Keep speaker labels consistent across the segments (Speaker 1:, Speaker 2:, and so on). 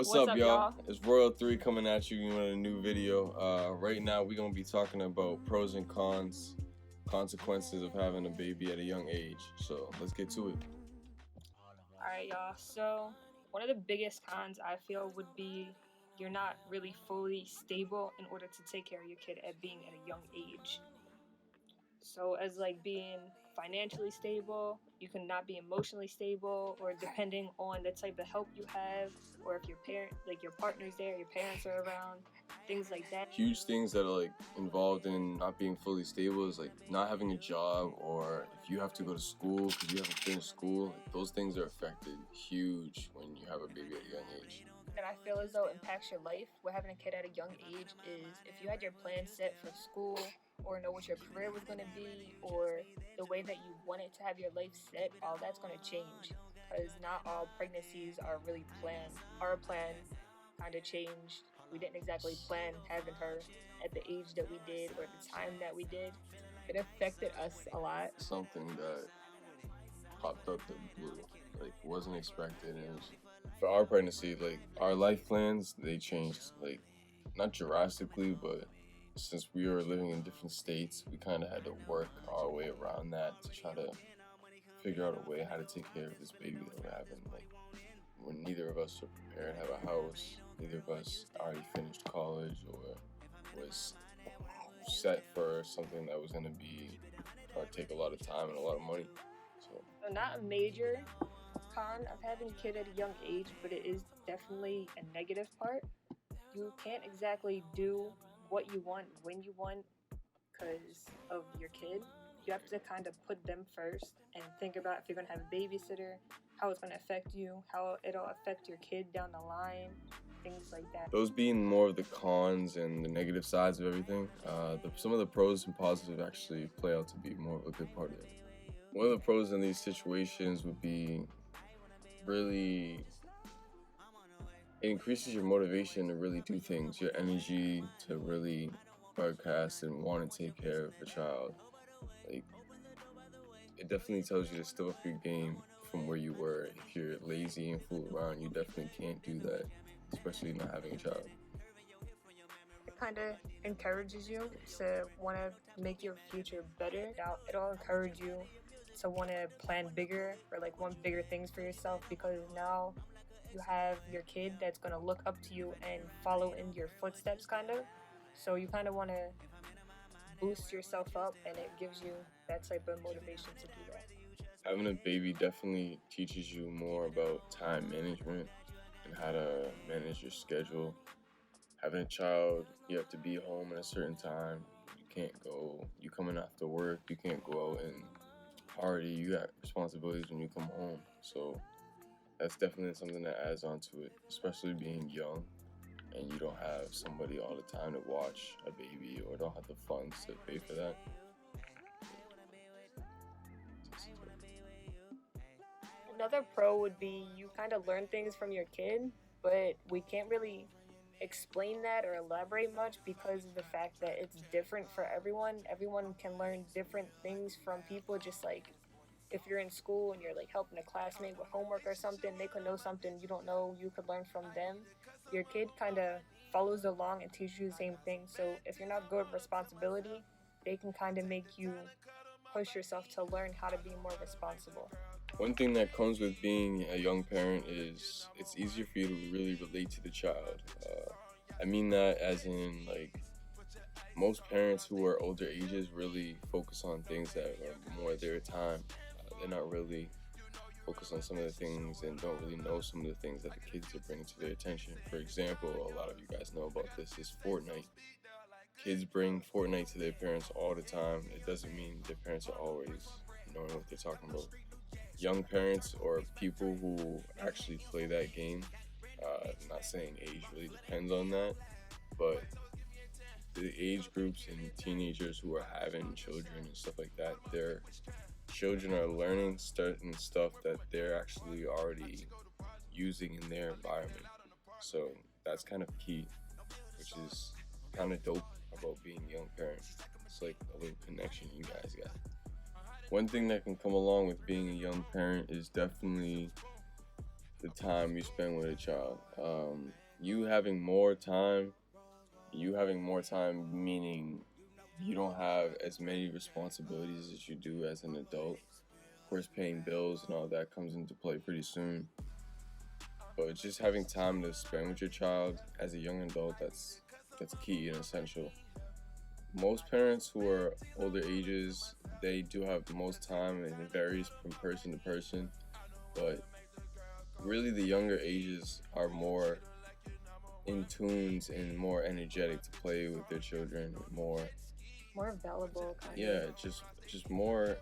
Speaker 1: What's up, y'all? It's Royal 3 coming at you with a new video. Right now, we're going to be talking about pros and cons, consequences of having a baby at a young age. So let's get to it.
Speaker 2: Alright, y'all. So, one of the biggest cons I feel would be you're not really fully stable in order to take care of your kid at being at a young age. So, as like being financially stable, you can not be emotionally stable, or depending on the type of help you have, or if your your partner's there, your parents are around, things like that.
Speaker 1: Huge things that are like involved in not being fully stable is like not having a job, or if you have to go to school because you haven't finished school. Like, those things are affected huge when you have a baby at a young age.
Speaker 2: That I feel as though impacts your life with having a kid at a young age is if you had your plan set for school, or know what your career was going to be, or the way that you wanted to have your life set, all that's going to change, because not all pregnancies are really planned. Our plan kind of changed. We didn't exactly plan having her at the age that we did or the time that we did. It affected us a lot.
Speaker 1: Something that popped up the blue, like wasn't expected. And for our pregnancy, like our life plans, they changed, like not drastically, but since we were living in different states, we kind of had to work our way around that to try to figure out a way how to take care of this baby that we're having. Like, when neither of us were prepared to have a house, neither of us already finished college or was set for something that was going to be or take a lot of time and a lot of money. So
Speaker 2: not a major con of having a kid at a young age, but it is definitely a negative part. You can't exactly do what you want when you want because of your kid. You have to kind of put them first and think about if you're going to have a babysitter, how it's going to affect you, how it'll affect your kid down the line, things like that.
Speaker 1: Those being more of the cons and the negative sides of everything, some of the pros and positives actually play out to be more of a good part of it. One of the pros in these situations would be really, it increases your motivation to really do things, your energy to really broadcast and want to take care of the child. Like, it definitely tells you to step up your game from where you were. If you're lazy and fool around, you definitely can't do that, especially not having a child.
Speaker 2: It kind of encourages you to want to make your future better. It'll encourage you to want to plan bigger or like want bigger things for yourself, because now you have your kid that's going to look up to you and follow in your footsteps, kind of. So you kind of want to boost yourself up, and it gives you that type of motivation to do that.
Speaker 1: Having a baby definitely teaches you more about time management and how to manage your schedule. Having a child, you have to be home at a certain time. You can't go, you coming after work, you can't go out and party. You got responsibilities when you come home. So that's definitely something that adds on to it, especially being young and you don't have somebody all the time to watch a baby or don't have the funds to pay for that.
Speaker 2: Another pro would be you kind of learn things from your kid, but we can't really explain that or elaborate much because of the fact that it's different for everyone. Everyone can learn different things from people, just like if you're in school and you're like helping a classmate with homework or something, they could know something you don't know, you could learn from them. Your kid kind of follows along and teaches you the same thing. So if you're not good with responsibility, they can kind of make you push yourself to learn how to be more responsible.
Speaker 1: One thing that comes with being a young parent is it's easier for you to really relate to the child. I mean that as in, like, most parents who are older ages really focus on things that are more their time. They're not really focused on some of the things and don't really know some of the things that the kids are bringing to their attention. For example, a lot of you guys know about this, is Fortnite. Kids bring Fortnite to their parents all the time. It doesn't mean their parents are always knowing what they're talking about. Young parents or people who actually play that game, not saying age really depends on that, but the age groups and teenagers who are having children and stuff like that, their children are learning certain stuff that they're actually already using in their environment. So that's kind of key, which is kind of dope about being a young parent. It's like a little connection you guys got. One thing that can come along with being a young parent is definitely the time you spend with a child. You having more time, you having more time meaning you don't have as many responsibilities as you do as an adult. Of course, paying bills and all that comes into play pretty soon. But just having time to spend with your child as a young adult, that's key and essential. Most parents who are older ages, they do have the most time, and it varies from person to person. But really, the younger ages are more in tunes and more energetic to play with their children.
Speaker 2: More available, kind
Speaker 1: Yeah,
Speaker 2: of.
Speaker 1: just more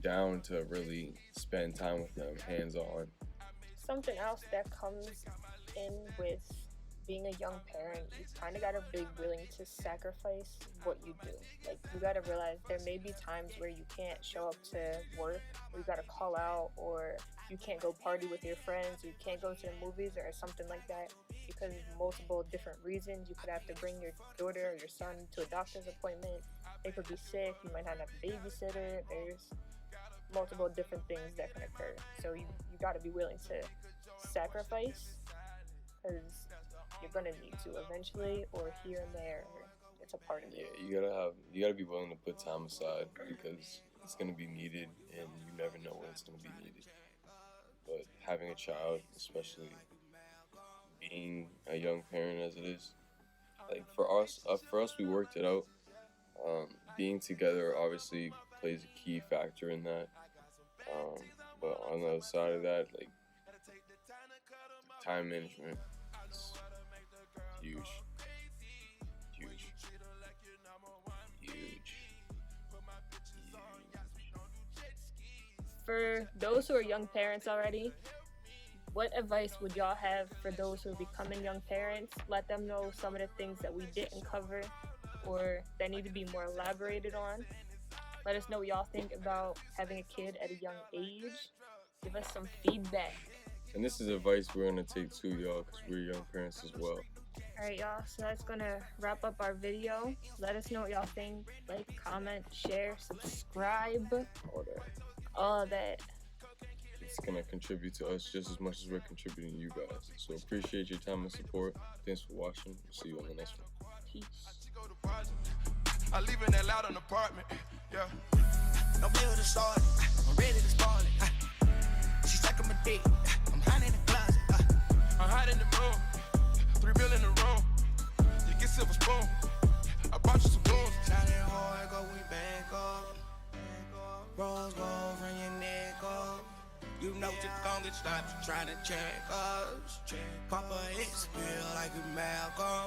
Speaker 1: down to really spend time with them, hands on.
Speaker 2: Something else that comes in with being a young parent, you kind of got to be willing to sacrifice what you do. Like, you got to realize there may be times where you can't show up to work, or you got to call out, or you can't go party with your friends, you can't go to the movies or something like that because of multiple different reasons. You could have to bring your daughter or your son to a doctor's appointment. They could be sick. You might not have a babysitter. There's multiple different things that can occur. So you got to be willing to sacrifice because you're gonna need to eventually, or here and there. It's a part of
Speaker 1: Yeah,
Speaker 2: it.
Speaker 1: you gotta be willing to put time aside because it's gonna be needed, and you never know when it's gonna be needed. But having a child, especially being a young parent as it is, like for us, we worked it out. Being together obviously plays a key factor in that. Um, but on the other side of that, like time management is huge, huge, huge,
Speaker 2: For those who are young parents already, what advice would y'all have for those who are becoming young parents? Let them know some of the things that we didn't cover or that need to be more elaborated on. Let us know what y'all think about having a kid at a young age. Give us some feedback.
Speaker 1: And this is advice we're gonna take to y'all because we're young parents as well.
Speaker 2: Alright, y'all, so that's gonna wrap up our video. Let us know what y'all think. Like, comment, share, subscribe,
Speaker 1: All that.
Speaker 2: all of that.
Speaker 1: It's gonna contribute to us just as much as we're contributing to you guys. So appreciate your time and support. Thanks for watching. We'll see you on the next one.
Speaker 2: Peace.
Speaker 3: I live in that loud an apartment, yeah. No bill to start it, I'm ready to spoil it. She's sucking my dick, I'm hiding in the closet. I'm hiding in the room, 3 bill in the room. You get silver spoon, I bought you some blues. Shot it hard, go we back up. Rose gold from your neck up. You know just gon' get stopped trying to check us. Papa hits pill like a Malcolm.